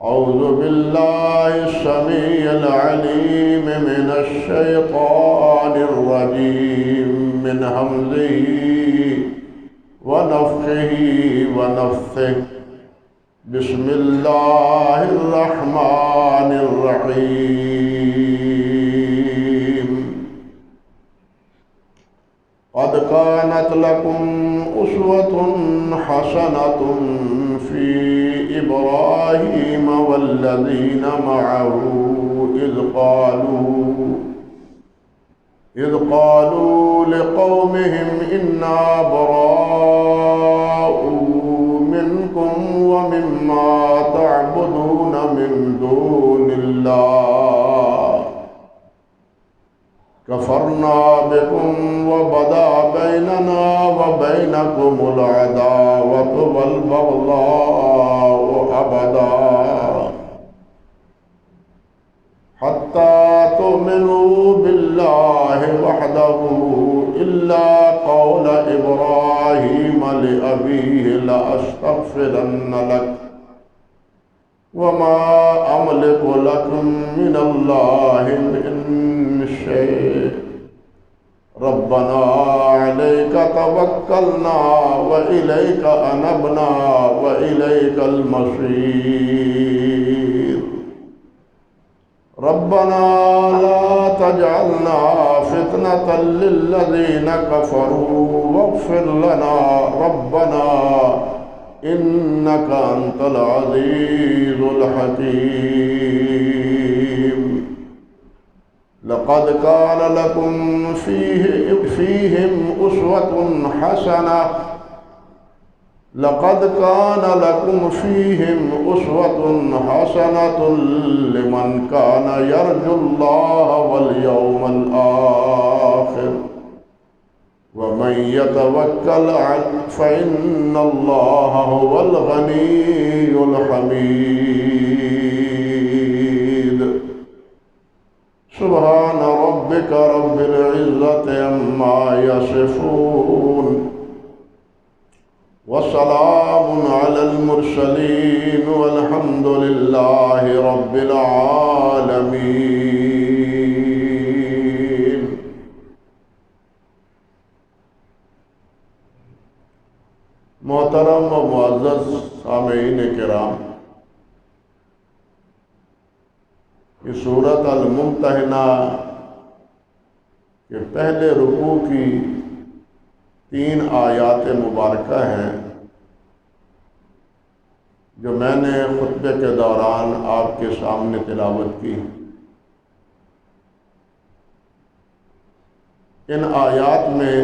أعوذ بالله السميع العليم من الشيطان الرجيم من همزه ونفخه ونفثه بسم الله الرحمن الرحيم قد كانت لكم أسوة حسنة في إبراهيم والذين معه إذ قالوا لقومهم إنا براء منكم ومما تعبدون من دون الله كفرنا بكم وبدا بيننا وبينكم العداوة والبغضاء أبدا حتى تؤمنوا بالله وحده إلا قول إبراهيم لأبيه لأستغفرن لك وما أملك لكم من الله من شيء ربنا عليك توكلنا وإليك أنبنا وإليك المصير ربنا لا تجعلنا فتنة للذين كفروا واغفر لنا ربنا إنك أنت العزيز الحكيم لقد كان لكم فيهم أسوة حسنة لمن كان يرجو الله واليوم الآخر ومن يتوكل فإن الله هو الغني الحميد سبحان ربك رب العزة عما يصفون وسلام على المرسلين والحمد لله رب العالمين۔ محترم و معزز سامعین کرام، یہ سورۃ الممتحنہ کے پہلے رکوع کی 3 آیات مبارکہ ہیں جو میں نے خطبے کے دوران آپ کے سامنے تلاوت کی۔ ان آیات میں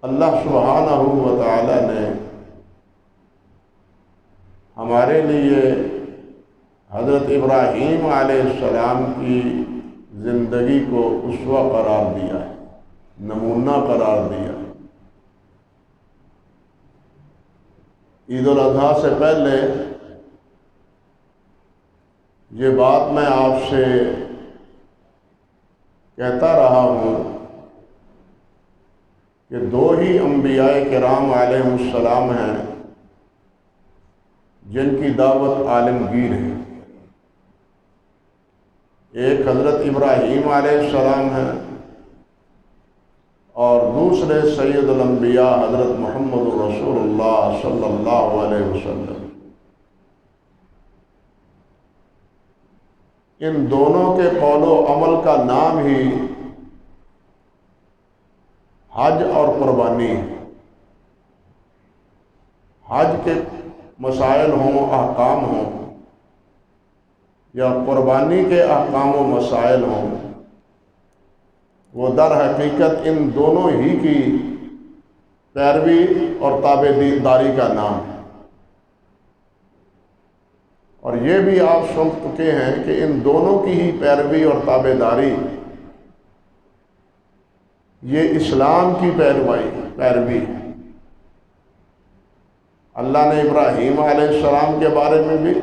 اللہ سبحانہ و تعالی نے ہمارے لیے حضرت ابراہیم علیہ السلام کی زندگی کو اسوہ قرار دیا ہے، نمونہ قرار دیا ہے۔ عید الاضحیٰ سے پہلے یہ بات میں آپ سے کہتا رہا ہوں کہ 2 ہی انبیاء کرام علیہ السلام ہیں جن کی دعوت عالمگیر ہے۔ ایک حضرت ابراہیم علیہ السلام ہیں اور دوسرے سید الانبیاء حضرت محمد رسول اللہ صلی اللہ علیہ وسلم۔ ان دونوں کے قول و عمل کا نام ہی حج اور قربانی ہے۔ حج کے مسائل ہوں، احکام ہوں، یا قربانی کے احکام و مسائل ہوں، وہ در حقیقت ان دونوں ہی کی پیروی اور تابعداری کا نام ہے۔ اور یہ بھی آپ سمجھ چکے ہیں کہ ان دونوں کی ہی پیروی اور تابعداری یہ اسلام کی پیروی ہے۔ اللہ نے ابراہیم علیہ السلام کے بارے میں بھی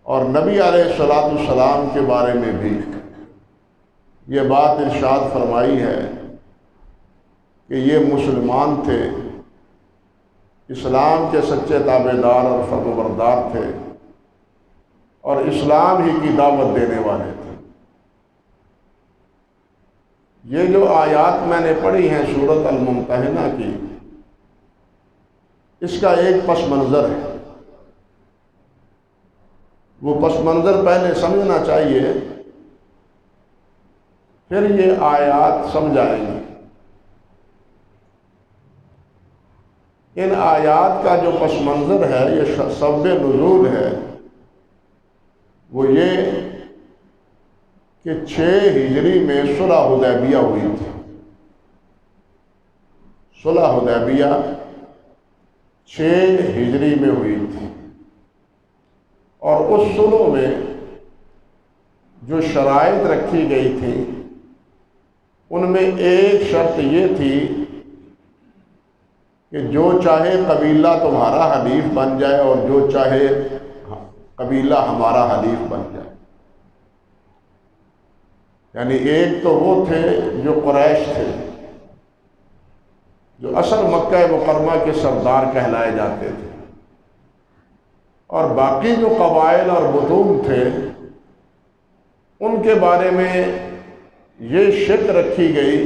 اور نبی علیہ السلام کے بارے میں بھی یہ بات ارشاد فرمائی ہے کہ یہ مسلمان تھے اسلام کے سچے تابع دار اور فرمانبردار تھے اور اسلام ہی کی دعوت دینے والے تھے۔ یہ جو آیات میں نے پڑھی ہیں سورۃ الممتحنہ کی، اس کا ایک پس منظر ہے۔ وہ پس منظر پہلے سمجھنا چاہیے، پھر یہ آیات سمجھ آئیں گی۔ ان آیات کا جو پس منظر ہے، یہ سبب نزول ہے، وہ یہ کہ 6 ہجری میں صلح حدیبیہ ہوئی تھی۔ صلح حدیبیہ 6 ہجری میں ہوئی تھی، اور اس صلح میں جو شرائط رکھی گئی تھی ان میں ایک شرط یہ تھی کہ جو چاہے قبیلہ تمہارا حلیف بن جائے اور جو چاہے قبیلہ ہمارا حلیف بن جائے۔ یعنی ایک تو وہ تھے جو قریش تھے، جو اصل مکہ مکرمہ کے سردار کہلائے جاتے تھے، اور باقی جو قبائل اور بطون تھے ان کے بارے میں یہ شرط رکھی گئی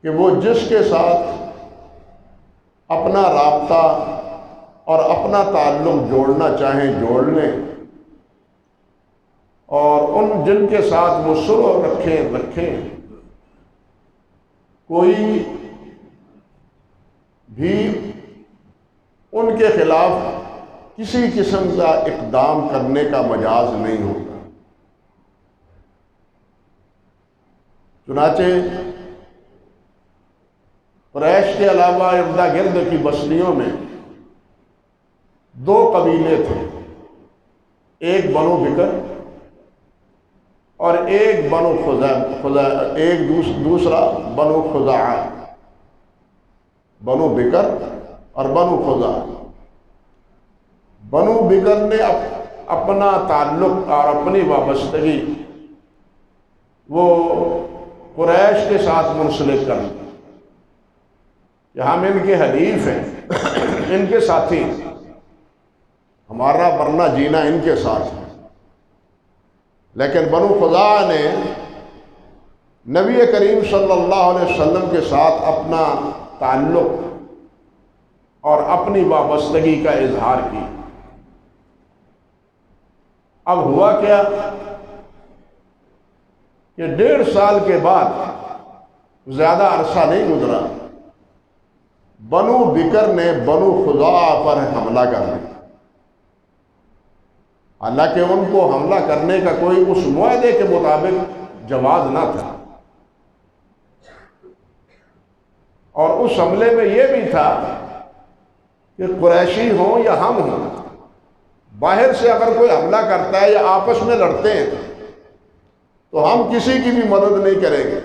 کہ وہ جس کے ساتھ اپنا رابطہ اور اپنا تعلق جوڑنا چاہیں جوڑ لیں، اور ان جن کے ساتھ وہ صلح رکھیں کوئی بھی ان کے خلاف کسی قسم کا اقدام کرنے کا مجاز نہیں ہوگا۔ چنانچہ قریش کے علاوہ ارد گرد کی بستیوں میں 2 قبیلے تھے، ایک بنو بکر اور ایک دوسرا بنو خزاعہ۔ بنو بکر اور بنو خزاعہ۔ بنو بکر نے اپنا تعلق اور اپنی وابستگی وہ قریش کے ساتھ منسلک کر لی کہ ہم ان کے حلیف ہیں، ان کے ساتھی ہیں، ہمارا مرنا جینا ان کے ساتھ ہے۔ لیکن بنو خزاعہ نے نبی کریم صلی اللہ علیہ وسلم کے ساتھ اپنا تعلق اور اپنی وابستگی کا اظہار کی۔ اب ہوا کیا کہ 1.5 سال کے بعد، زیادہ عرصہ نہیں گزرا، بنو بکر نے بنو خزاعہ پر حملہ کر دیا۔ حالانکہ ان کو حملہ کرنے کا کوئی اس معاہدے کے مطابق جواز نہ تھا، اور اس حملے میں یہ بھی تھا کہ قریشی ہوں یا ہم ہوں، باہر سے اگر کوئی حملہ کرتا ہے یا آپس میں لڑتے ہیں تو ہم کسی کی بھی مدد نہیں کریں گے،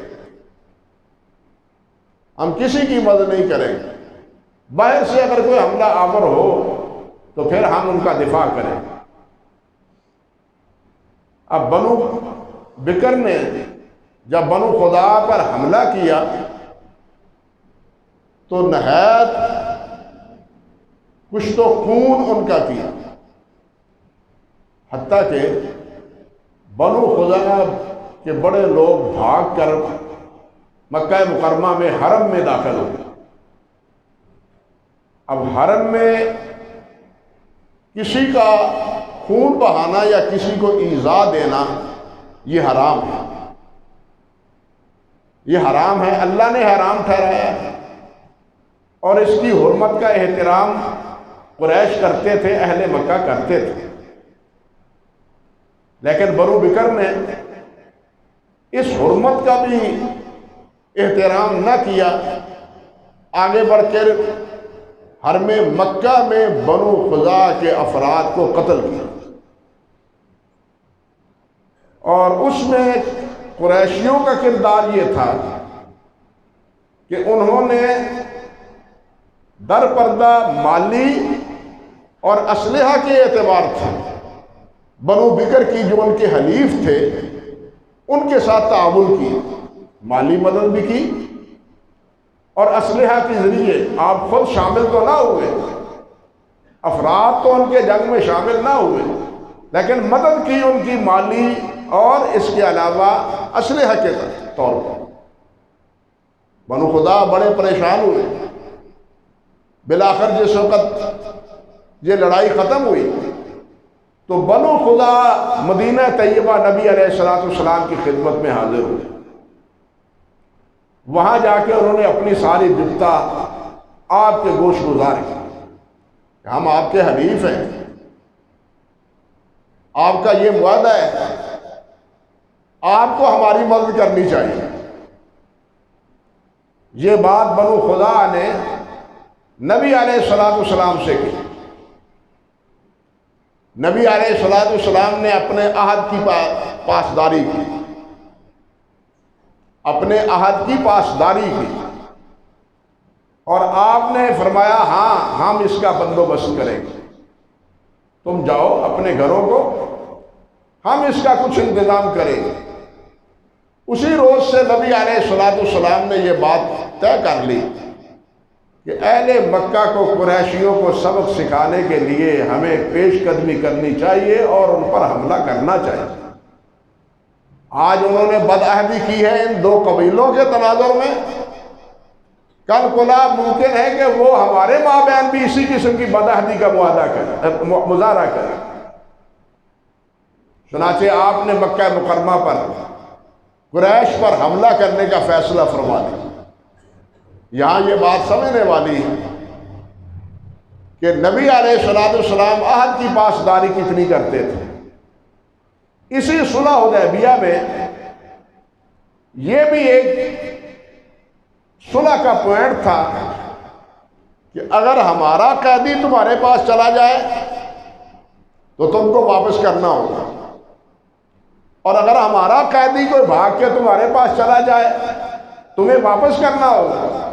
ہم کسی کی مدد نہیں کریں گے۔ باہر سے اگر کوئی حملہ آور ہو تو پھر ہم ان کا دفاع کریں۔ اب بنو بکر نے جب بنو خزاعہ پر حملہ کیا تو نہایت کشت و خون ان کا کیا، حتیٰ کہ بنو خزاعہ کے بڑے لوگ بھاگ کر مکہ مکرمہ میں حرم میں داخل ہو گئے۔ اب حرم میں کسی کا خون بہانا یا کسی کو ایذا دینا یہ حرام ہے، یہ حرام ہے، اللہ نے حرام ٹھہرایا ہے، اور اس کی حرمت کا احترام قریش کرتے تھے، اہل مکہ کرتے تھے۔ لیکن بنو بکر نے اس حرمت کا بھی احترام نہ کیا، آگے بڑھ کر حرم مکہ میں بنو خزاعہ کے افراد کو قتل کیا، اور اس میں قریشیوں کا کردار یہ تھا کہ انہوں نے در پردہ مالی اور اسلحہ کے اعتبار سے بنو بکر کی جو ان کے حلیف تھے ان کے ساتھ تعاون کی، مالی مدد بھی کی اور اسلحہ کے ذریعے آپ خود شامل تو نہ ہوئے، افراد تو ان کے جنگ میں شامل نہ ہوئے، لیکن مدد کی ان کی مالی اور اس کے علاوہ اسلحہ کے طور پر۔ بنو خدا بڑے پریشان ہوئے۔ بالآخر جس وقت یہ لڑائی ختم ہوئی تو بنو خدا مدینہ طیبہ نبی علیہ السلام کی خدمت میں حاضر ہوئے۔ وہاں جا کے انہوں نے اپنی ساری بپتا آپ کے گوش گزار کی کہ ہم آپ کے حلیف ہیں، آپ کا یہ وعدہ ہے، آپ کو ہماری مدد کرنی چاہیے۔ یہ بات بنو خدا نے نبی علیہ السلام سے کی۔ نبی علیہ السلام نے اپنے عہد کی پاسداری کی، اپنے عہد کی پاسداری کی، اور آپ نے فرمایا ہاں ہم اس کا بندوبست کریں گے، تم جاؤ اپنے گھروں کو، ہم اس کا کچھ انتظام کریں گے۔ اسی روز سے نبی علیہ السلام نے یہ بات طے کر لی کہ اہل مکہ کو، قریشیوں کو سبق سکھانے کے لیے ہمیں پیش قدمی کرنی چاہیے اور ان پر حملہ کرنا چاہیے۔ آج انہوں نے بدعہدی کی ہے ان دو قبیلوں کے تناظر میں، کل کلا ممکن ہے کہ وہ ہمارے مابین بھی اسی قسم کی بدعہدی کا مظاہرہ کریں۔ چنانچہ آپ نے مکہ مکرمہ پر، قریش پر حملہ کرنے کا فیصلہ فرما دیا۔ یہاں یہ بات سمجھنے والی ہے کہ نبی علیہ السلام عہد کی پاسداری کتنی کرتے تھے۔ اسی صلح حدیبیہ میں یہ بھی ایک صلح کا پوائنٹ تھا کہ اگر ہمارا قیدی تمہارے پاس چلا جائے تو تم کو واپس کرنا ہوگا، اور اگر ہمارا قیدی کوئی بھاگ کے تمہارے پاس چلا جائے تمہیں واپس کرنا ہوگا۔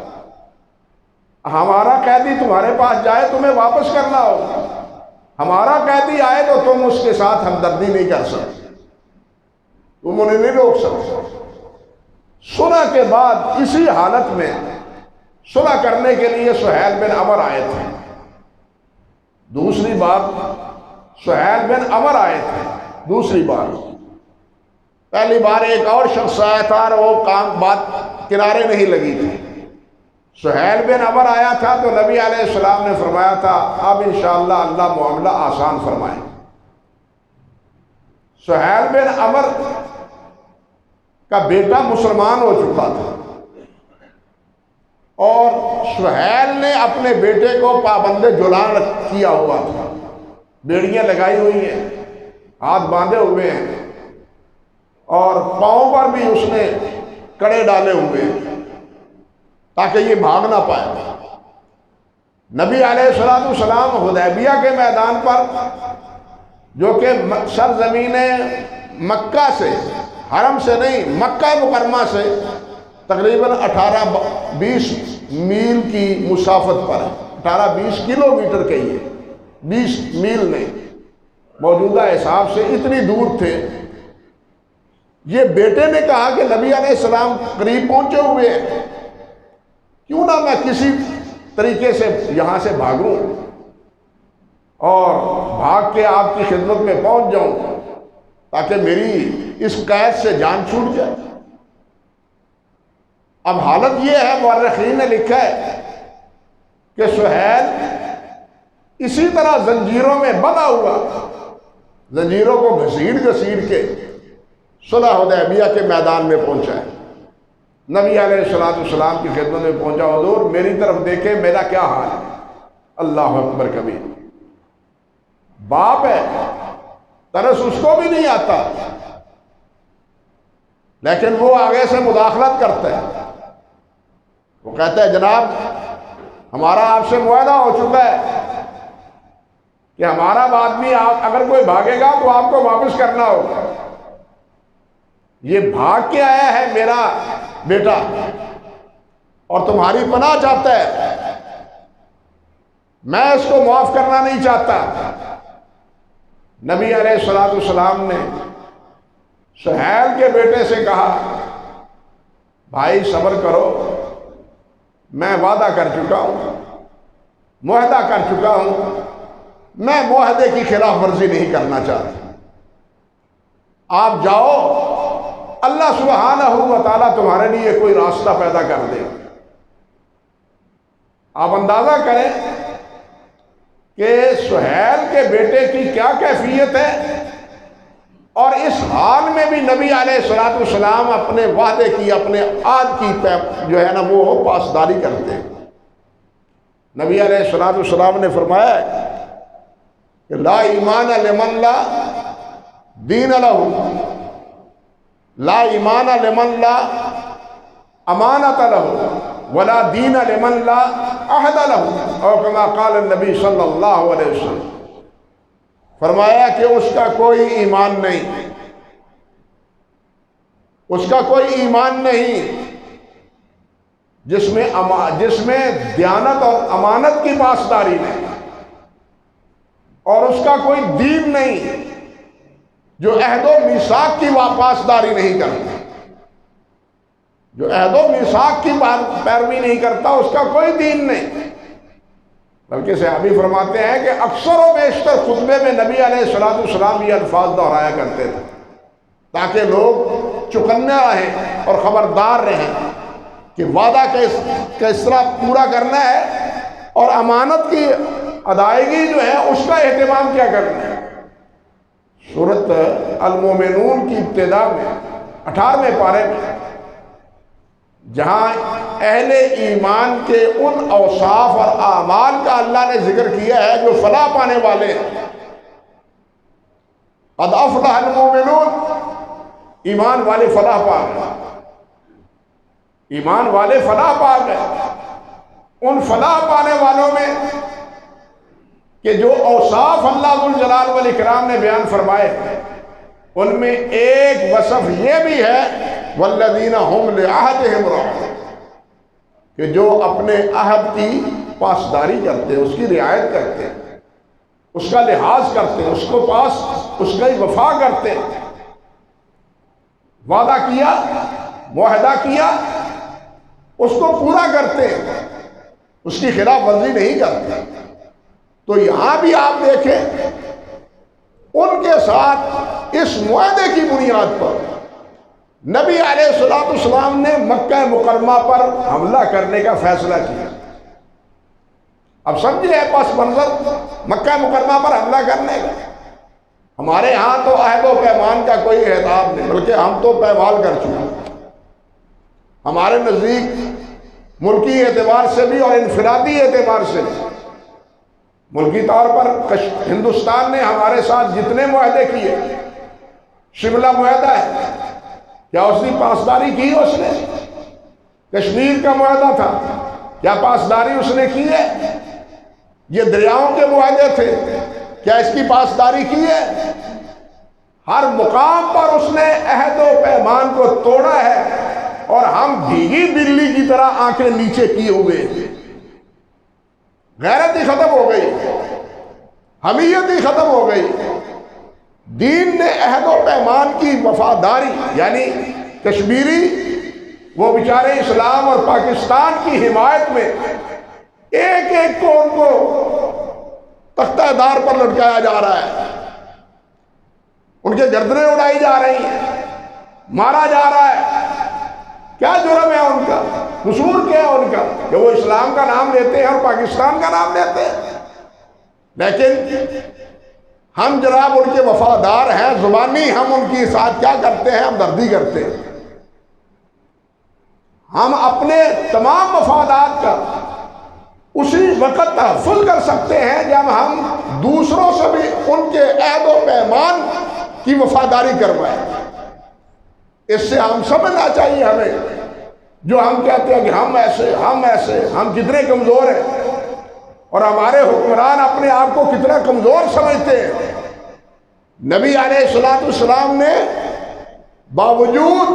ہمارا قیدی تمہارے پاس جائے تمہیں واپس کرنا ہوگا، ہمارا قیدی آئے تو تم اس کے ساتھ ہمدردی نہیں کر سکتے، تم انہیں نہیں روک سکتے۔ صلح کے بعد اسی حالت میں صلح کرنے کے لیے سہیل بن عمر آئے تھے۔ دوسری بار سہیل بن عمر آئے تھے، دوسری بار۔ پہلی بار ایک اور شخص آیا تھا اور وہ بات کنارے نہیں لگی تھی۔ سہیل بن عمر آیا تھا تو نبی علیہ السلام نے فرمایا تھا اب انشاءاللہ اللہ معاملہ آسان فرمائے۔ سہیل بن عمر کا بیٹا مسلمان ہو چکا تھا، اور سہیل نے اپنے بیٹے کو پابند جولان کیا ہوا تھا، بیڑیاں لگائی ہوئی ہیں، ہاتھ باندھے ہوئے ہیں، اور پاؤں پر بھی اس نے کڑے ڈالے ہوئے ہیں تاکہ یہ بھاگ نہ پائے۔ نبی علیہ السلام حدیبیہ کے میدان پر، جو کہ سرزمین مکہ سے، حرم سے نہیں، مکہ مکرمہ سے تقریباً 18-20 میل کی مسافت پر ہے، 18-20 کلومیٹر کہیے، 20 میل نہیں، موجودہ حساب سے اتنی دور تھے۔ یہ بیٹے نے کہا کہ نبی علیہ السلام قریب پہنچے ہوئے ہیں، کیوں نہ میں کسی طریقے سے یہاں سے بھاگوں اور بھاگ کے آپ کی خدمت میں پہنچ جاؤں تاکہ میری اس قید سے جان چھوٹ جائے۔ اب حالت یہ ہے، مورخین نے لکھا ہے کہ سہیل اسی طرح زنجیروں میں بندھا ہوا، زنجیروں کو گھسیڑ کے صلح حدیبیہ کے میدان میں پہنچا ہے۔ نبی علیہ السلام کی خدمت میں پہنچا، حضور میری طرف دیکھیں میرا کیا حال ہے۔ اللہ اکبر کبیر، باپ ہے، ترس اس کو بھی نہیں آتا، لیکن وہ آگے سے مداخلت کرتا ہے۔ وہ کہتا ہے جناب ہمارا آپ سے معاہدہ ہو چکا ہے کہ ہمارا آدمی اگر کوئی بھاگے گا تو آپ کو واپس کرنا ہوگا۔ یہ بھاگ کے آیا ہے میرا بیٹا اور تمہاری پناہ چاہتا ہے، میں اس کو معاف کرنا نہیں چاہتا۔ نبی علیہ السلام نے سہیل کے بیٹے سے کہا بھائی صبر کرو، میں وعدہ کر چکا ہوں، معاہدہ کر چکا ہوں، میں معاہدے کی خلاف ورزی نہیں کرنا چاہتا، آپ جاؤ، اللہ سبحانہ و تعالیٰ تمہارے لیے کوئی راستہ پیدا کر دے۔ آپ اندازہ کریں کہ سہیل کے بیٹے کی کیا کیفیت ہے، اور اس حال میں بھی نبی علیہ السلام اپنے وعدے کی، اپنے عہد کی جو ہے نا وہ پاسداری کرتے ہیں۔ نبی علیہ السلام نے فرمایا کہ لا ایمان لمن لا دین لہ، لا ایمان لمن لا امانت لہ ولا دین لمن لا عہد لہ، اور کما قال النبی صلی اللہ علیہ وسلم، فرمایا کہ اس کا کوئی ایمان نہیں، اس کا کوئی ایمان نہیں جس میں دیانت اور امانت کی پاسداری نہیں، اور اس کا کوئی دین نہیں جو عہد و میثاق کی پاسداری نہیں کرتا، جو عہد و میثاق کی پیروی نہیں کرتا اس کا کوئی دین نہیں۔ بلکہ صحابی فرماتے ہیں کہ اکثر و بیشتر خطبے میں نبی علیہ السلام یہ الفاظ دہرایا کرتے تھے تاکہ لوگ چکنے رہیں اور خبردار رہیں کہ وعدہ کس طرح پورا کرنا ہے اور امانت کی ادائیگی جو ہے اس کا اہتمام کیا کرنا ہے۔ سورۃ المومنون کی ابتدا میں 18ویں پارے میں جہاں اہل ایمان کے ان اوصاف اور اعمال کا اللہ نے ذکر کیا ہے جو فلاح پانے والے ہیں، قد افلح المومنون، ایمان والے فلاح پا گئے، ایمان والے فلاح پا گئے۔ ان فلاح پانے والوں میں کہ جو اوصاف اللہ ذو الجلال والاکرام نے بیان فرمائے ان میں ایک وصف یہ بھی ہے والذین هم لعہدہم راعون، کہ جو اپنے عہد کی پاسداری کرتے ہیں، اس کی رعایت کرتے ہیں، اس کا لحاظ کرتے ہیں، اس کا وفا کرتے ہیں۔ وعدہ کیا، معاہدہ کیا، اس کو پورا کرتے ہیں، اس کی خلاف ورزی نہیں کرتے۔ تو یہاں بھی آپ دیکھیں ان کے ساتھ اس معاہدے کی بنیاد پر نبی علیہ السلام نے مکہ مکرمہ پر حملہ کرنے کا فیصلہ کیا۔ اب سمجھے پس منظر مکہ مکرمہ پر حملہ کرنے کا۔ ہمارے ہاں تو عہد و پیمان کا کوئی احترام نہیں، بلکہ ہم تو پیمال کر چکے۔ ہمارے نزدیک ملکی اعتبار سے بھی اور انفرادی اعتبار سے بھی، ملکی طور پر ہندوستان نے ہمارے ساتھ جتنے معاہدے کیے، شملہ معاہدہ ہے، کیا اس نے پاسداری کی؟ اس نے کشمیر کا معاہدہ تھا، کیا پاسداری اس نے کی ہے؟ یہ دریاؤں کے معاہدے تھے، کیا اس کی پاسداری کی ہے؟ ہر مقام پر اس نے عہد و پیمان کو توڑا ہے، اور ہم بھیگی بلی کی طرح آنکھیں نیچے کیے ہوئے، غیرت ہی ختم ہو گئی، حمیت ہی ختم ہو گئی۔ دین نے عہد و پیمان کی وفاداری، یعنی کشمیری وہ بیچارے اسلام اور پاکستان کی حمایت میں ایک ایک کو ان کو تختہ دار پر لٹکایا جا رہا ہے، ان کے گردنیں اڑائی جا رہی ہیں، مارا جا رہا ہے۔ کیا جرم ہے ان کا؟ قصور کیا ہے ان کا کہ وہ اسلام کا نام لیتے ہیں اور پاکستان کا نام لیتے ہیں؟ لیکن ہم جناب ان کے وفادار ہیں، زبانی ہم ان کی ساتھ کیا کرتے ہیں؟ ہمدردی کرتے ہیں۔ ہم اپنے تمام مفادات کا اسی وقت تحفظ کر سکتے ہیں جب ہم دوسروں سے بھی ان کے عہد و پیمان کی وفاداری کروائیں۔ اس سے ہم سمجھنا چاہیے ہمیں، جو ہم کہتے ہیں کہ ہم ایسے، ہم کتنے کمزور ہیں، اور ہمارے حکمران اپنے آپ کو کتنا کمزور سمجھتے ہیں۔ نبی علیہ السلام نے باوجود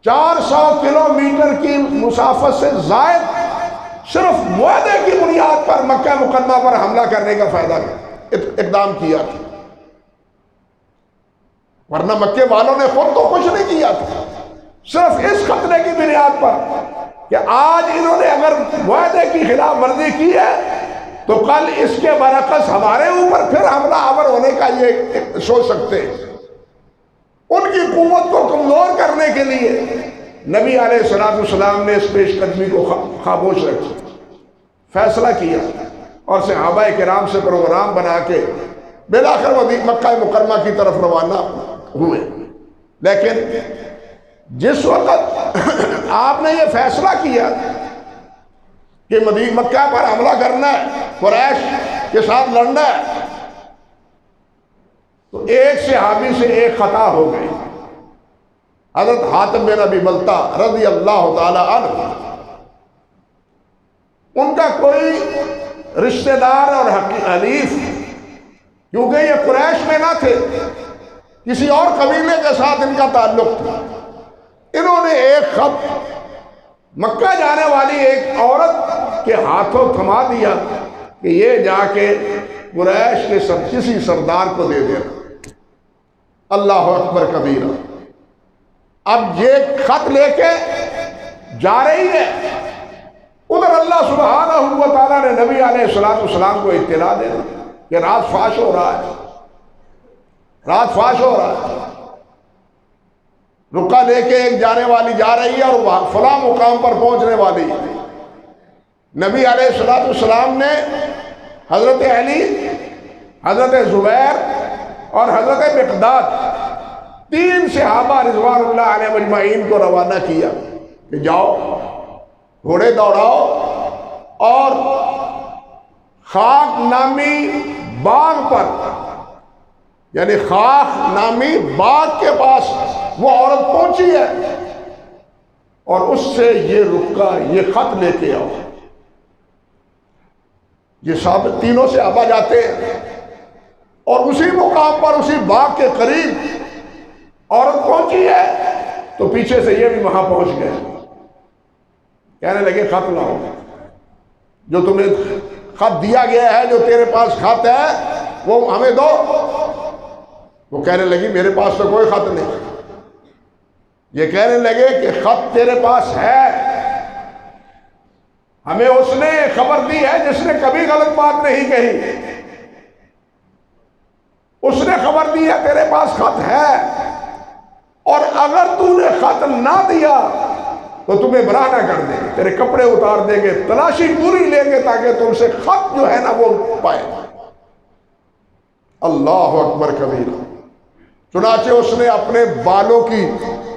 400 کلومیٹر کی مسافت سے زائد صرف معاہدے کی بنیاد پر مکہ مکرمہ پر حملہ کرنے کا اقدام کیا تھا، ورنہ مکے والوں نے خود تو کچھ نہیں کیا تھا۔ صرف اس خطرے کی بنیاد پر کہ آج انہوں نے اگر معاہدے کی خلاف ورزی کی ہے تو کل اس کے برعکس ہمارے اوپر پھر حملہ آور ہونے کا یہ سوچ سکتے ہیں۔ ان کی قوت کو کمزور کرنے کے لیے نبی علیہ السلام نے اس پیش قدمی کو خاموش رکھی، فیصلہ کیا اور صحابہ کرام سے پروگرام بنا کے بالآخر وہ مکہ مکرمہ کی طرف روانہ ہوئے۔ لیکن جس وقت آپ نے یہ فیصلہ کیا کہ مکہ پر حملہ کرنا ہے، قریش کے ساتھ لڑنا ہے، تو ایک صحابی سے ایک خطا ہو گئی۔ حضرت حاتم بن ابی بلتہ رضی اللہ تعالی عنہ، ان کا کوئی رشتہ دار اور حلیف، کیونکہ یہ قریش میں نہ تھے، کسی اور قبیلے کے ساتھ ان کا تعلق تھا، انہوں نے ایک خط مکہ جانے والی ایک عورت کے ہاتھوں تھما دیا کہ یہ جا کے قریش کے کسی سردار کو دے دینا۔ اللہ اکبر کبیرہ۔ اب یہ خط لے کے جا رہی ہے، ادھر اللہ سبحانہ و تعالیٰ نے نبی علیہ السلام کو اطلاع دے دی کہ رات فاش ہو رہا ہے، رات فاش ہو رہا ہے۔ رقہ لے کے ایک جانے والی جا رہی ہے اور فلاں مقام پر پہنچنے والی ہے۔ نبی علیہ السلام نے حضرت علی، حضرت زبیر اور حضرت مقداد، تین صحابہ رضوان اللہ علیہ مجمعین کو روانہ کیا کہ جاؤ، گھوڑے دوڑاؤ اور خاک نامی باغ پر، یعنی خاک نامی باغ کے پاس وہ عورت پہنچی ہے اور اس سے یہ رکا، یہ خط لے کے آؤ۔ یہ سب تینوں سے آبا جاتے ہیں اور اسی مقام پر، اسی باغ کے قریب عورت پہنچی ہے تو پیچھے سے یہ بھی وہاں پہنچ گئے، کہنے لگے خط لاؤ، جو تمہیں خط دیا گیا ہے، جو تیرے پاس خط ہے وہ ہمیں دو۔ وہ کہنے لگی میرے پاس تو کوئی خط نہیں۔ یہ کہنے لگے کہ خط تیرے پاس ہے، ہمیں اس نے خبر دی ہے جس نے کبھی غلط بات نہیں کہی، اس نے خبر دی ہے تیرے پاس خط ہے، اور اگر تو نے خط نہ دیا تو تمہیں براہ نہ کر دیں گے، تیرے کپڑے اتار دیں گے، تلاشی پوری لیں گے تاکہ تم سے خط جو ہے نا وہ پائے۔ اللہ اکبر کبیرہ۔ چنانچہ اس نے اپنے بالوں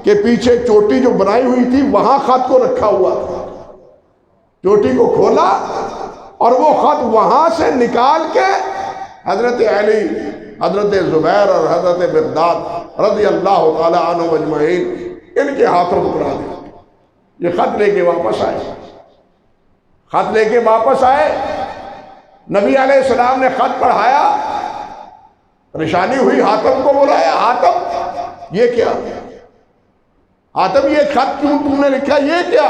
کے پیچھے چوٹی جو بنائی ہوئی تھی وہاں خط کو رکھا ہوا تھا، چوٹی کو کھولا اور وہ خط وہاں سے نکال کے حضرت علی، حضرت زبیر اور حضرت مقداد رضی اللہ تعالی عنہ اجمعین ان کے ہاتھوں پکڑا دیا۔ یہ خط لے کے واپس آئے، خط لے کے واپس آئے، نبی علیہ السلام نے خط پڑھایا، پریشانی ہوئی، حاتم کو بلایا، حاتم یہ کیا؟ حاتم یہ خط کیوں تم نے لکھا؟ یہ کیا؟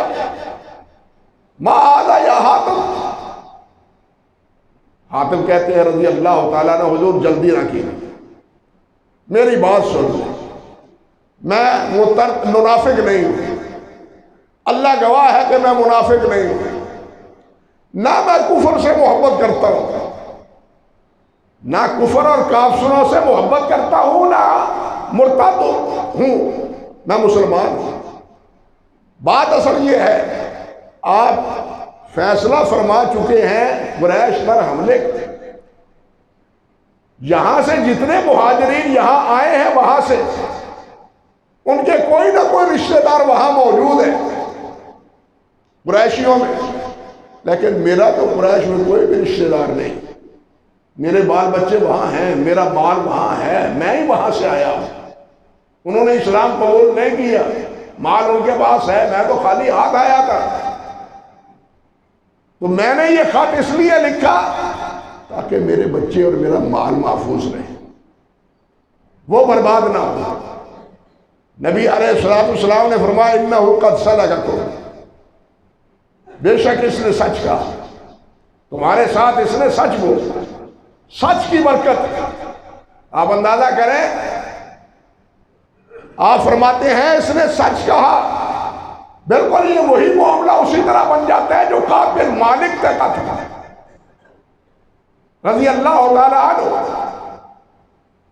ما آدھا یا حاتم؟ حاتم کہتے ہیں رضی اللہ تعالیٰ نے، حضور جلدی نہ کی، میری بات سن لیں، میں منافق نہیں ہوں، اللہ گواہ ہے کہ میں منافق نہیں ہوں، نہ میں کفر سے محبت کرتا ہوں، نہ کفر اور کافروں سے محبت کرتا ہوں، نہ مرتد ہوں، میں مسلمان ہوں۔ بات اصل یہ ہے، آپ فیصلہ فرما چکے ہیں قریش پر حملے، یہاں سے جتنے مہاجرین یہاں آئے ہیں وہاں سے ان کے کوئی نہ کوئی رشتہ دار وہاں موجود ہے قریشیوں میں، لیکن میرا تو قریش میں کوئی بھی رشتہ دار نہیں، میرے بال بچے وہاں ہیں، میرا مال وہاں ہے، میں ہی وہاں سے آیا ہوں، انہوں نے اسلام قبول نہیں کیا، مال ان کے پاس ہے، میں تو خالی ہاتھ آیا تھا، تو میں نے یہ خط اس لیے لکھا تاکہ میرے بچے اور میرا مال محفوظ رہے، وہ برباد نہ ہو۔ نبی علیہ السلام نے فرمایا انہو قد صدقکم، بے شک اس نے سچ کہا، تمہارے ساتھ اس نے سچ بولا، سچ کی برکت۔ آپ اندازہ کریں آپ فرماتے ہیں اس نے سچ کہا۔ بالکل یہ وہی معاملہ اسی طرح بن جاتا ہے جو کعب بن مالک کا تھا رضی اللہ تعالیٰ عنہ،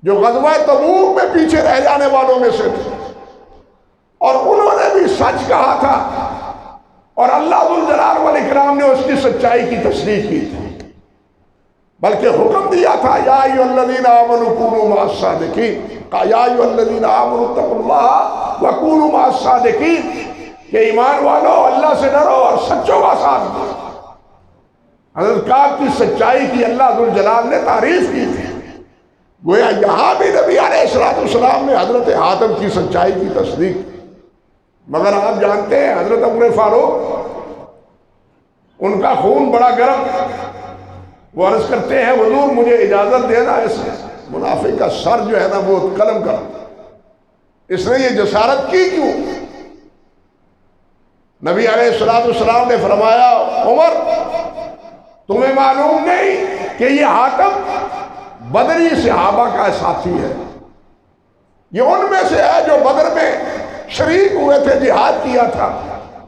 جو غزوہ تبوک میں پیچھے رہ جانے والوں میں سے تھے، اور انہوں نے بھی سچ کہا تھا، اور اللہ ذو الجلال والاکرام نے اس کی سچائی کی تصدیق کی تھی، بلکہ حکم دیا تھا یا ایھا الذین آمنوا کونوا مع الصادقین، یا ایھا الذین آمنوا اتقوا اللہ وکونوا مع الصادقین، کہ ایمان والو اللہ سے ڈرو اور سچوں کا ساتھ دو۔ حضرت کعب کی سچائی کی اللہ ذو الجلال نے تعریف کی تھی، گویا یہاں بھی نبی علیہ السلام نے حضرت حاتم کی سچائی کی تصدیق کی۔ مگر آپ جانتے ہیں حضرت عمر فاروق، ان کا خون بڑا گرم، وہ عرض کرتے ہیں حضور مجھے اجازت دینا اس منافق کا سر جو ہے نا وہ قلم کر، اس نے یہ جسارت کی کیوں؟ نبی علیہ السلام نے فرمایا عمر تمہیں معلوم نہیں کہ یہ حاتم بدری صحابہ کا ساتھی ہے، یہ ان میں سے ہے جو بدر میں شریک ہوئے تھے، جہاد کیا تھا،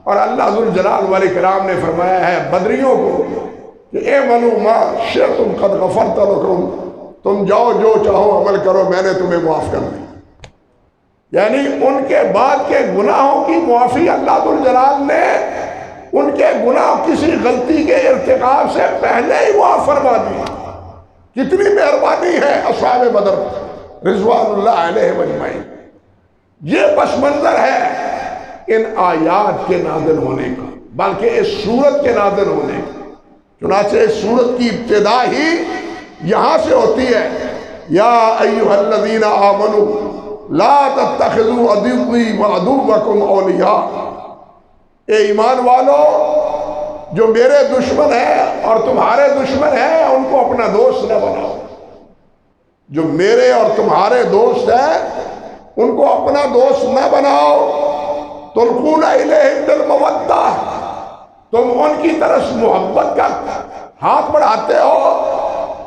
اور اللہ ذو الجلال والاکرام نے فرمایا ہے بدریوں کو کہ اعملوا ما شئتم قد غفرت لکم، تم جاؤ جو چاہو عمل کرو میں نے تمہیں معاف کر دیا۔ یعنی ان کے بعد کے گناہوں کی معافی اللہ ذو الجلال نے ان کے گناہ کسی غلطی کے ارتکاب سے پہلے ہی معاف فرما دی۔ کتنی مہربانی ہے اصحاب بدر رضوان اللہ علیہم اجمعین۔ یہ پس منظر ہے ان آیات کے نازل ہونے کا، بلکہ اس سورت کے نازل ہونے کا۔ چنانچہ اس سورت کی ابتدا ہی یہاں سے ہوتی ہے، یا ایھا الذین آمنوا لا تتخذوا عدوی وعدوکم اولیاء، اے ایمان والو جو میرے دشمن ہیں اور تمہارے دشمن ہیں ان کو اپنا دوست نہ بناؤ۔ جو میرے اور تمہارے دوست ہیں ان کو اپنا دوست نہ بناؤ۔ تلقون الیہم بالمودہ، تم ان کی طرف محبت کا ہاتھ بڑھاتے ہو۔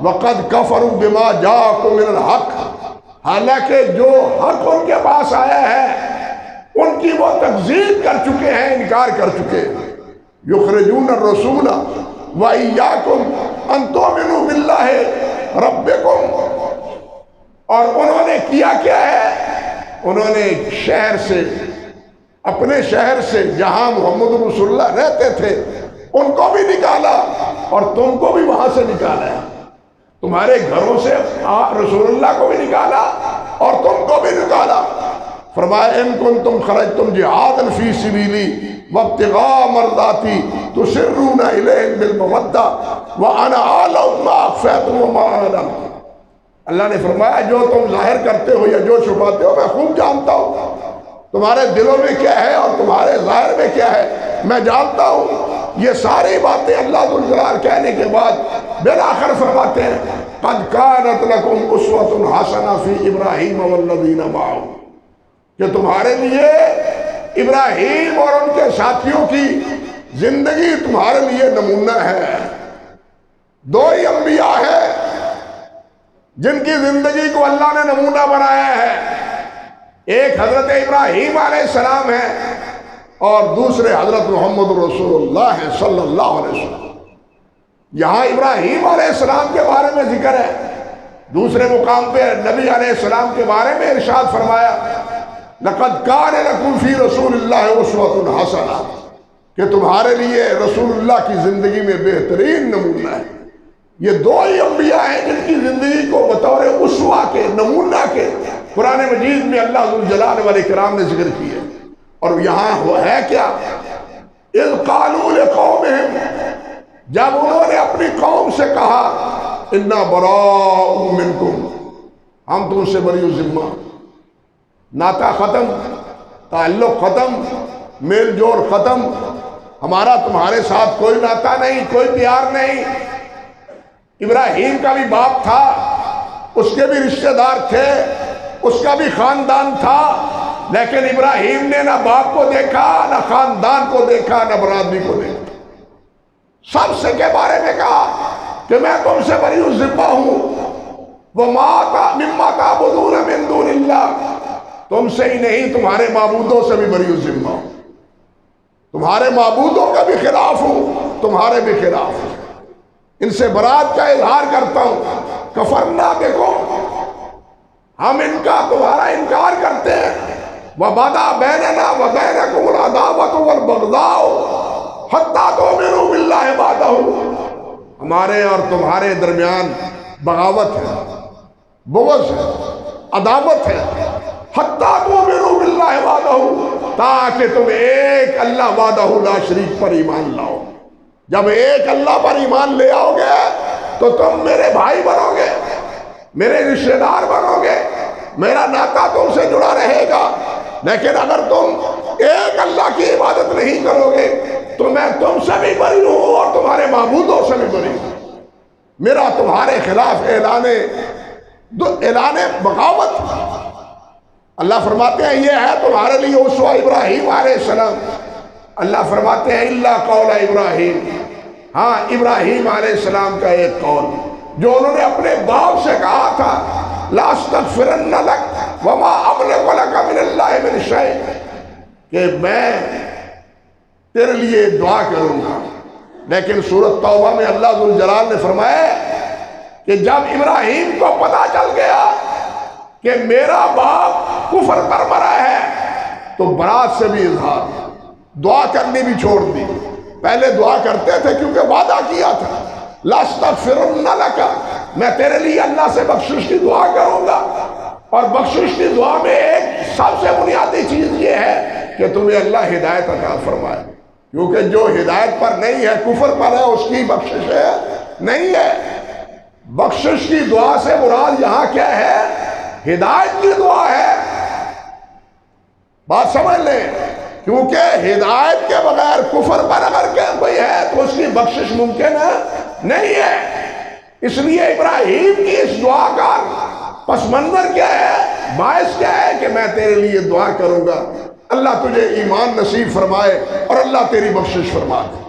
وقد کفروا بما جاءکم من الحق، حالانکہ جو حق ان کے پاس آیا ہے ان کی وہ تکذیب کر چکے ہیں، انکار کر چکے۔ یخرجون الرسول وإیاکم ان تؤمنوا باللہ ربکم، اور انہوں نے کیا کیا ہے؟ انہوں نے شہر سے، اپنے شہر سے جہاں محمد رسول اللہ رہتے تھے ان کو بھی نکالا، اور تم کو بھی وہاں سے نکالا ہے۔ تمہارے گھروں سے رسول اللہ کو بھی نکالا اور تم کو بھی نکالا۔ فرمایا ان کنتم خرجتم جہادا فی سبیلی وابتغاء مرضاتی تسرون الیہم بالمودہ وانا اعلم ما اخفیتم وما اعلنتم۔ اللہ نے فرمایا جو تم ظاہر کرتے ہو یا جو چھپاتے ہو میں خوب جانتا ہوں، تمہارے دلوں میں کیا ہے اور تمہارے ظاہر میں کیا ہے میں جانتا ہوں۔ یہ ساری باتیں اللہ ذو الجلال کہنے کے بعد بالآخر فرماتے ہیں قد کانت لکم اسوۃ حسنہ فی ابراہیم والذین معہ، کہ تمہارے لیے ابراہیم اور ان کے ساتھیوں کی زندگی تمہارے لیے نمونہ ہے۔ دو ہی انبیاء ہیں جن کی زندگی کو اللہ نے نمونہ بنایا ہے، ایک حضرت ابراہیم علیہ السلام ہے اور دوسرے حضرت محمد رسول اللہ صلی اللہ علیہ وسلم۔ یہاں ابراہیم علیہ السلام کے بارے میں ذکر ہے، دوسرے مقام پہ نبی علیہ السلام کے بارے میں ارشاد فرمایا لقد کان لکم فی رسول اللہ اسوۃ حسنہ، کہ تمہارے لیے رسول اللہ کی زندگی میں بہترین نمونہ ہے۔ یہ دو ہی انبیاء ہیں جن کی زندگی کو بطور اسوہ کے، نمونہ کے قرآن مجید میں اللہ ذو الجلال والاکرام نے ذکر کی ہے۔ اور یہاں وہ ہے کیا؟ اذ قالوا لقومہم، جب انہوں نے اپنی قوم سے کہا انا براء منکم، ہم تم سے بری ذمہ، ناتا ختم، تعلق ختم، میل جول ختم، ہمارا تمہارے ساتھ کوئی ناتا نہیں، کوئی پیار نہیں۔ ابراہیم کا بھی باپ تھا، اس کے بھی رشتہ دار تھے، اس کا بھی خاندان تھا، لیکن ابراہیم نے نہ باپ کو دیکھا، نہ خاندان کو دیکھا، نہ برادری کو دیکھا۔ سب سے کے بارے میں کہا کہ میں تم سے بری ذمہ ہوں۔ وَمَا مِمَّا تَعْبُدُونَ مِن دُونِ اللَّهِ، تم سے ہی نہیں تمہارے معبودوں سے بھی بری ذمہ ہوں، تمہارے معبودوں کا بھی خلاف ہوں، تمہارے بھی خلاف ہوں، ان سے برات کا اظہار کرتا ہوں۔ کفرنا بکم، ہم ان کا تمہارا انکار کرتے ہیں۔ وَبَدَا بَيْنَنَا وَبَيْنَكُمُ الْعَدَاوَةُ وَالْبَغْضَاءُ حَتَّىٰ تُؤْمِنُوا بِاللَّهِ وَحْدَهُ، ہمارے اور تمہارے درمیان بغاوت ہے، بغض ہے، عداوت ہے، حَتَّىٰ تُؤْمِنُوا بِاللَّهِ وَحْدَهُ، تاکہ تم ایک اللہ وحدہ لا شریک پر ایمان لاؤ۔ جب ایک اللہ پر ایمان لے آؤ گے تو تم میرے بھائی بنو گے، میرے رشتہ دار بنو گے، میرا ناطہ تم سے جڑا رہے گا۔ لیکن اگر تم ایک اللہ کی عبادت نہیں کرو گے تو میں تم سے بھی بری ہوں اور تمہارے معبودوں سے بھی بری ہوں۔ میرا تمہارے خلاف اعلان بغاوت۔ اللہ فرماتے ہیں یہ ہے تمہارے لیے اسوہ ابراہیم علیہ السلام۔ اللہ فرماتے ہیں الا قول ابراہیم، ہاں ابراہیم علیہ السلام کا ایک قول جو انہوں نے اپنے باپ سے کہا تھا، لاستغفرن لک وما املک لک من اللہ من شیء، کہ میں تیرے لیے دعا کروں گا۔ لیکن سورۃ توبہ میں اللہ ذوالجلال نے فرمایا کہ جب ابراہیم کو پتا چل گیا کہ میرا باپ کفر پر مرا ہے تو برات سے بھی اظہار، دعا کرنی بھی چھوڑ دی۔ پہلے دعا کرتے تھے کیونکہ وعدہ کیا تھا، لاستغفرن لک، میں تیرے لیے اللہ سے بخشش کی دعا کروں گا، اور بخشش کی دعا میں ایک سب سے بنیادی چیز یہ ہے کہ تمہیں اللہ ہدایت عطا فرمائے، کیونکہ جو ہدایت پر نہیں ہے، کفر پر ہے، اس کی بخشش ہے نہیں ہے۔ بخشش کی دعا سے مراد یہاں کیا ہے؟ ہدایت کی دعا ہے۔ بات سمجھ لیں، کیونکہ ہدایت کے بغیر کفر پر اگر کوئی ہے تو اس کی بخشش ممکن ہے نہیں ہے۔ اس لیے ابراہیم کی اس دعا کا پس منظر کیا ہے، باعث کیا ہے کہ میں تیرے لیے دعا کروں گا، اللہ تجھے ایمان نصیب فرمائے اور اللہ تیری بخشش فرما دے،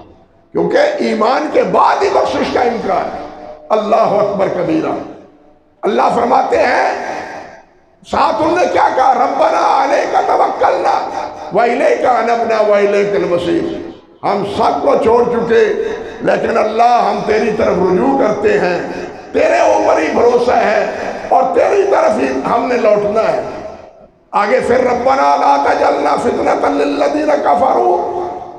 کیونکہ ایمان کے بعد ہی بخشش کا امکان ہے۔ اللہ اکبر کبیرہ۔ اللہ فرماتے ہیں، ساتھ انہوں نے کیا کہا، ربنا علیک توکلنا وإلیک انبنا وإلیک المصیر، ہم سب کو چھوڑ چکے لیکن اللہ ہم تیری طرف رجوع کرتے ہیں، تیرے اوپر ہی بھروسہ ہے اور تیری طرف ہی ہم نے لوٹنا ہے۔ آگے پھر ربنا لا تجعلنا فتنة للذین کفروا،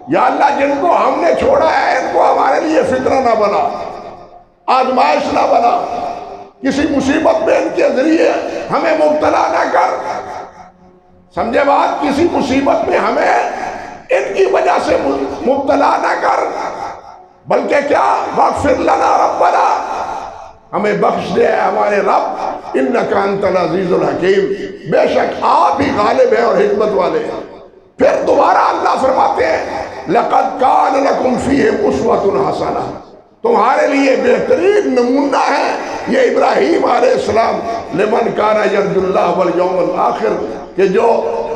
یا اللہ جن کو ہم نے چھوڑا ہے ان کو ہمارے لیے فتنہ نہ بنا، آزمائش نہ بنا، کسی مصیبت میں ان کے ذریعے ہمیں مبتلا نہ کر۔ سمجھے بات؟ کسی مصیبت میں ہمیں ان کی وجہ سے مبتلا نہ کر، بلکہ کیا، واغفر لنا ربنا، ہمیں بخش دے ہمارے رب، انک انت العزیز الحکیم، بے شک آپ ہی غالب ہیں اور حکمت والے ہیں۔ پھر دوبارہ اللہ فرماتے ہیں لقد کان لکم فیہم اسوۃ حسنہ، تمہارے لیے بہترین نمونہ ہے یہ ابراہیم علیہ السلام، لمن کان یرجو اللہ والیوم الآخر، کہ جو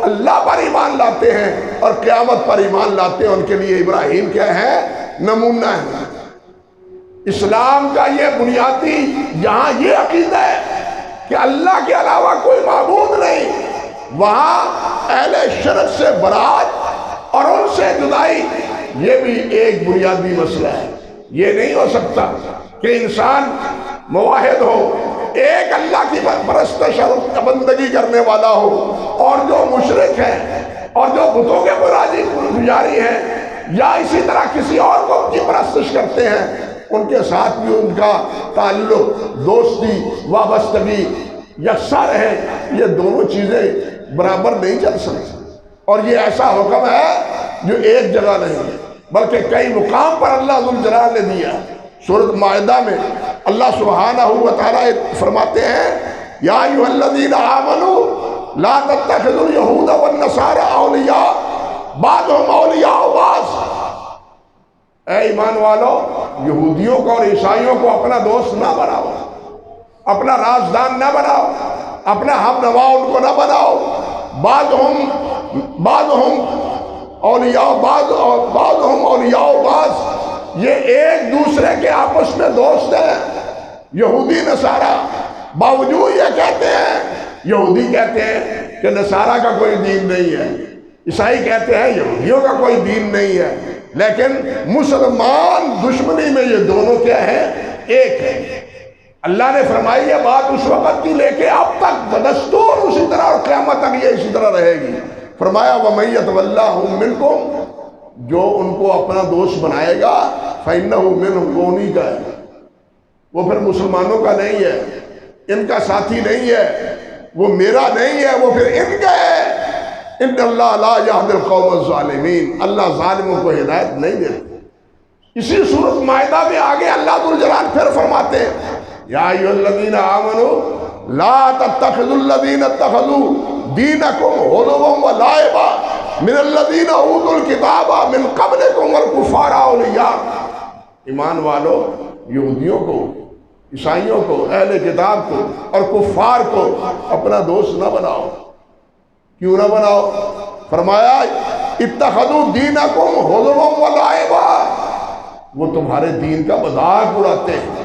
اللہ پر ایمان لاتے ہیں اور قیامت پر ایمان لاتے ہیں ان کے لیے ابراہیم کیا ہے، نمونہ ہے۔ اسلام کا یہ بنیادی یہاں یہ عقیدہ ہے کہ اللہ کے علاوہ کوئی معبود نہیں، وہاں اہل شرک سے برات اور ان سے جدائی، یہ بھی ایک بنیادی مسئلہ ہے۔ یہ نہیں ہو سکتا کہ انسان موحد ہو، ایک اللہ کی پرستش اور بندگی کرنے والا ہو، اور جو مشرک ہیں اور جو بتوں کے پجاری ہیں یا اسی طرح کسی اور کو کی پرستش کرتے ہیں، ان کے ساتھ بھی ان کا تعلق، دوستی، وابستگی یکساں رہے، یہ دونوں چیزیں برابر نہیں چل سکتی۔ اور یہ ایسا حکم ہے جو ایک جگہ نہیں ہے بلکہ کئی مقام پر اللہ ذوالجلال نے دیا۔ سورۃ مائدہ میں اللہ سبحانہ و تعالیٰ فرماتے ہیں یا ایھا الذین آمنوا لا تتخذوا اليہود والنصارى اولیاء بعضهم اولیاء بعض، اے ایمان والو، یہودیوں کو اور عیسائیوں کو اپنا دوست نہ بناؤ، اپنا رازدان نہ بناؤ، اپنا ہم نوا ان کو نہ بناؤ، بعضهم اولیاء بعض اور بعضهم اولیاء بعض، یہ ایک دوسرے کے آپس میں دوست ہیں۔ یہودی نصارہ باوجود یہ کہتے ہیں، یہودی کہتے ہیں کہ نصارہ کا کوئی دین نہیں ہے، عیسائی کہتے ہیں یہودیوں کا کوئی دین نہیں ہے، لیکن مسلمان دشمنی میں یہ دونوں کیا ہیں؟ ایک ہے۔ اللہ نے فرمائی یہ بات اس وقت کی لے کے اب تک بدستور اسی طرح اور قیامت تک یہ اسی طرح رہے گی۔ فرمایا وَمَن يَتَوَلَّهُم مِّنكُم، جو ان کو اپنا دوست بنائے گا فَإِنَّهُ مِنْهُمْ، وہ انہی کا ہے، وہ پھر مسلمانوں کا نہیں ہے، ان کا ساتھی نہیں ہے، وہ میرا نہیں ہے، وہ پھر ان کا ہے۔ ان اللہ لا یہدی القوم الظالمین، اللہ ظالموں کو ہدایت نہیں دیتے۔ اسی سورۃ مائدہ میں آگے اللہ ذو الجلال پھر فرماتے ہیں یا ایھا الذین آمنوا لا تتخذوا الذین اتخذوا دینکم ہزوا ولعبا من الذین اوتوا الکتاب من قبلکم والکفار اولیاء، ایمان والو یہودیوں کو، عیسائیوں کو، اہل کتاب کو اور کفار کو اپنا دوست نہ بناؤ۔ کیوں نہ بناؤ؟ فرمایا اتخذوا دینکم ہزوا ولعبا، وہ تمہارے دین کا مذاق اڑاتے ہیں۔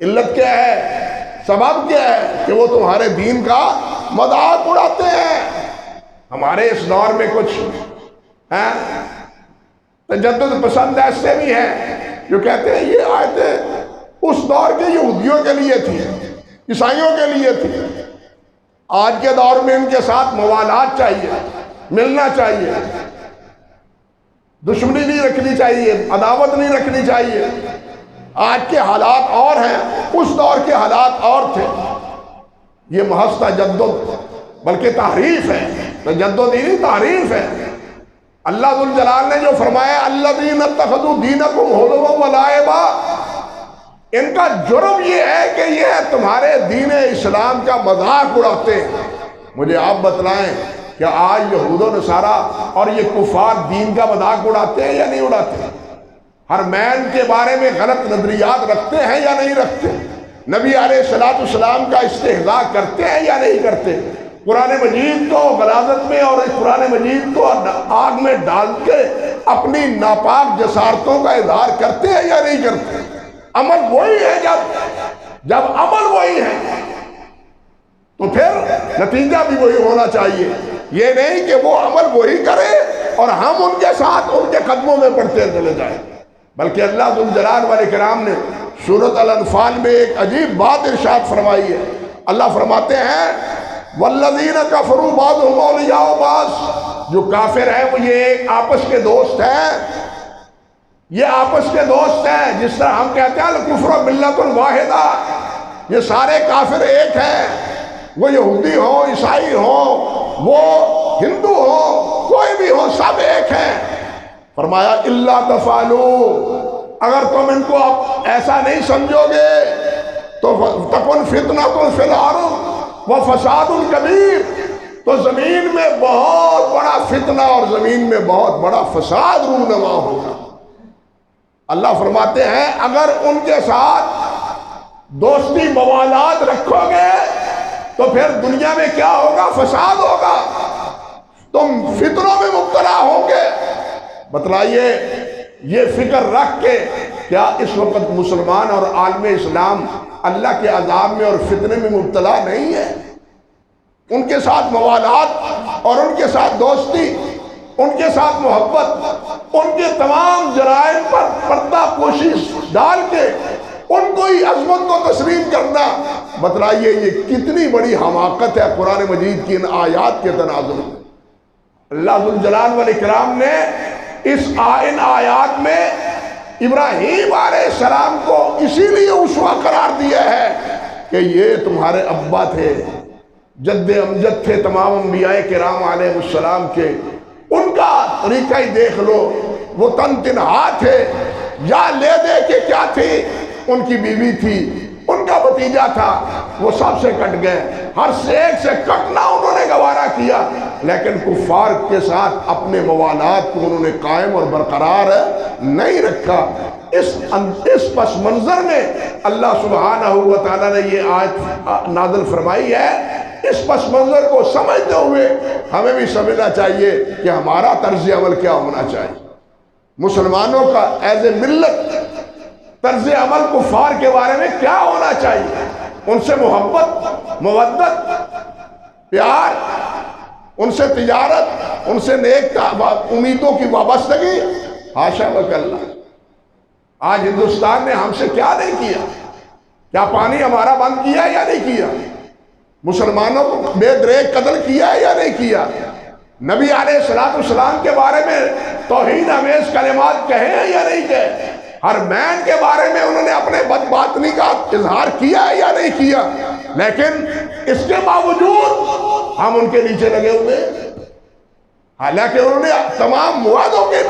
علت کیا ہے؟ سبب کیا ہے کہ وہ تمہارے دین کا مذاق اڑاتے ہیں۔ ہمارے اس دور میں کچھ تجدد پسند ایسے بھی ہیں جو کہتے ہیں یہ آیتیں اس دور کے یہودیوں کے لیے تھی، عیسائیوں کے لیے تھی، آج کے دور میں ان کے ساتھ موالات چاہیے، ملنا چاہیے، دشمنی نہیں رکھنی چاہیے، عداوت نہیں رکھنی چاہیے۔ آج کے حالات اور ہیں، اس دور کے حالات اور تھے۔ یہ محض تجدد بلکہ تحریف ہے، تجدد ہی نہیں تحریف ہے۔ اللہ ذو الجلال نے جو فرمایا الذین اتخذوا دینکم ہزوا ولعبا، ان کا جرم یہ ہے کہ یہ تمہارے دین اسلام کا مذاق اڑاتے ہیں۔ مجھے آپ بتلائیں کہ آج یہود و نصارہ اور یہ کفار دین کا مذاق اڑاتے ہیں یا نہیں اڑاتے؟ حرمین کے بارے میں غلط نظریات رکھتے ہیں یا نہیں رکھتے؟ نبی علیہ السلام کا استہزاء کرتے ہیں یا نہیں کرتے؟ قرآن مجید کو غلاظت میں اور اس قرآن مجید کو آگ میں ڈال کے اپنی ناپاک جسارتوں کا اظہار کرتے ہیں یا نہیں کرتے؟ عمل وہی ہے، جب عمل وہی ہے تو پھر نتیجہ بھی وہی ہونا چاہیے۔ یہ نہیں کہ وہ عمل وہی کرے اور ہم ان کے ساتھ ان کے قدموں میں پڑھتے چلے جائیں، بلکہ اللہ ذو الجلال والاکرام نے سورۃ الانفال میں ایک عجیب بات ارشاد فرمائی ہے۔ اللہ فرماتے ہیں والذین کفروا بعضهم اولیاء بعض، جو کافر ہیں وہ یہ آپس کے دوست ہیں، یہ آپس کے دوست ہیں، جس طرح ہم کہتے ہیں الکفر ملۃ واحدہ، یہ سارے کافر ایک ہیں، وہ یہودی ہوں، عیسائی ہوں، وہ ہندو ہوں، کوئی بھی ہو، سب ایک ہیں۔ فرمایا الا تفعلوا، اگر تم ان کو اب ایسا نہیں سمجھو گے تو تکن فتنۃ فی الارض وفساد کبیر، تو زمین میں بہت بڑا فتنہ اور زمین میں بہت بڑا فساد رونما ہوگا۔ اللہ فرماتے ہیں اگر ان کے ساتھ دوستی موالات رکھو گے تو پھر دنیا میں کیا ہوگا؟ فساد ہوگا، تم فتنوں میں مبتلا ہوں گے۔ بتلائیے یہ فکر رکھ کے کیا اس وقت مسلمان اور عالم اسلام اللہ کے عذاب میں اور فتنے میں مبتلا نہیں ہے؟ ان کے ساتھ موالات اور ان کے ساتھ دوستی، ان کے ساتھ محبت، ان کے تمام جرائم پر پردہ پوشی ڈال کے ان کو ہی عظمت کو تسلیم کرنا، بتلائیے یہ کتنی بڑی حماقت ہے قرآن مجید کی ان آیات کے تناظر میں۔ اللہ ذو الجلال والاکرام نے ان آیات میں ابراہیم علیہ السلام کو اسی لیے اسوہ قرار دیا ہے کہ یہ تمہارے ابا تھے، جد امجد تھے تمام انبیاء کرام علیہ السلام کے، ان کا طریقہ ہی دیکھ لو، وہ تن تنہا تھے، یا لے دے کے کیا تھی، ان کی بیوی تھی، ان کا بھتیجا تھا، وہ سب سے کٹ گئے، ہر ایک سے کٹنا انہوں نے گوارا کیا، لیکن کفار کے ساتھ اپنے موالات کو انہوں نے قائم اور برقرار نہیں رکھا۔ اس پس منظر میں اللہ سبحانہ و تعالیٰ نے یہ آیت نازل فرمائی ہے۔ اس پس منظر کو سمجھتے ہوئے ہمیں بھی سمجھنا چاہیے کہ ہمارا طرز عمل کیا ہونا چاہیے، مسلمانوں کا ایز اے ملت طرز عمل کفار کے بارے میں کیا ہونا چاہیے، ان سے محبت، مودت، پیار، ان سے تجارت، ان سے نیک امیدوں کی وابستگی، حاشا وکلا۔ آج ہندوستان نے ہم سے کیا نہیں کیا؟ کیا پانی ہمارا بند کیا یا نہیں کیا؟ مسلمانوں کو بے دریغ قتل کیا ہے یا نہیں کیا؟ نبی علیہ السلام کے بارے میں توہین آمیز کلمات کہے ہیں یا نہیں کہے؟ حرمین کے بارے میں انہوں نے اپنے بدباطنی کا اظہار کیا ہے یا نہیں کیا؟ لیکن اس کے باوجود ہم ان کے نیچے لگے ہوئے ہیں، حالانکہ انہوں نے تمام معاہدوں کے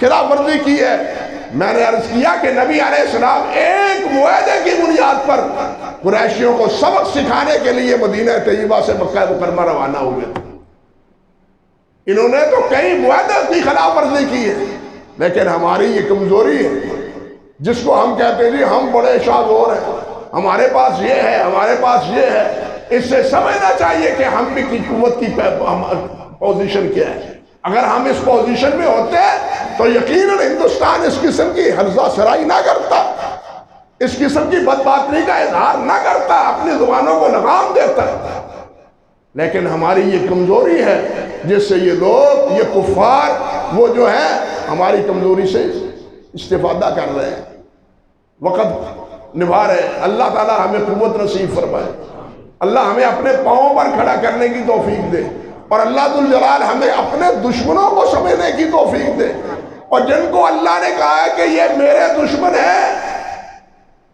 خلاف ورزی کی ہے۔ میں نے عرض کیا کہ نبی علیہ السلام ایک معاہدے کی بنیاد پر قریشیوں کو سبق سکھانے کے لیے مدینہ طیبہ سے مکہ مکرمہ روانہ ہوئے تھے۔ انہوں نے تو کئی معاہدے کی خلاف ورزی کی ہے، لیکن ہماری یہ کمزوری ہے جس کو ہم کہتے ہیں جی ہم بڑے شاذور ہیں، ہمارے پاس یہ ہے، ہمارے پاس یہ ہے۔ اس سے سمجھنا چاہیے کہ ہم بھی کی قوت کی پوزیشن کیا ہے۔ اگر ہم اس پوزیشن میں ہوتے تو یقیناً ہندوستان اس قسم کی حلزہ سرائی نہ کرتا، اس قسم کی بدباطنی کا اظہار نہ کرتا، اپنی زبانوں کو لگام دیتا۔ لیکن ہماری یہ کمزوری ہے جس سے یہ لوگ، یہ کفار، وہ جو ہیں ہماری کمزوری سے استفادہ کر رہے ہیں، وقت نبھا رہے ہیں۔ اللہ تعالی ہمیں قوت نصیب فرمائے، اللہ ہمیں اپنے پاؤں پر کھڑا کرنے کی توفیق دے، اور اللہ ذوالجلال ہمیں اپنے دشمنوں کو سمجھنے کی توفیق دے، اور جن کو اللہ نے کہا ہے کہ یہ میرے دشمن ہیں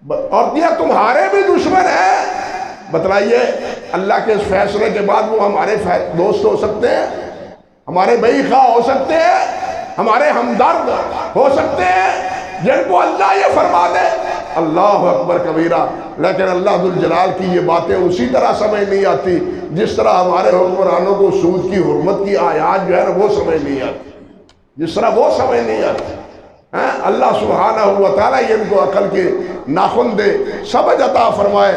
اور یہ تمہارے بھی دشمن ہیں، بتلائیے اللہ کے اس فیصلے کے بعد وہ ہمارے دوست ہو سکتے ہیں، ہمارے بھائی خواہ ہو سکتے ہیں، ہمارے ہمدرد ہو سکتے ہیں، جن کو اللہ یہ فرما دے؟ اللہ اکبر کبیرہ۔ لیکن اللہ ذوالجلال کی یہ باتیں اسی طرح سمجھ نہیں آتی جس طرح ہمارے حکمرانوں کو سود کی حرمت کی آیات جو ہے نا وہ سمجھ نہیں آتی، جس طرح وہ سمجھ نہیں آتی۔ اللہ سبحانہ و تعالیٰ ان کو عقل کے ناخن دے، سمجھ عطا فرمائے،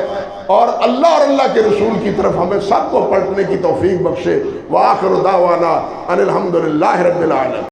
اور اللہ اور اللہ کے رسول کی طرف ہمیں سب کو پلٹنے کی توفیق بخشے۔ وآخر دعوانا ان الحمدللہ رب العالمین۔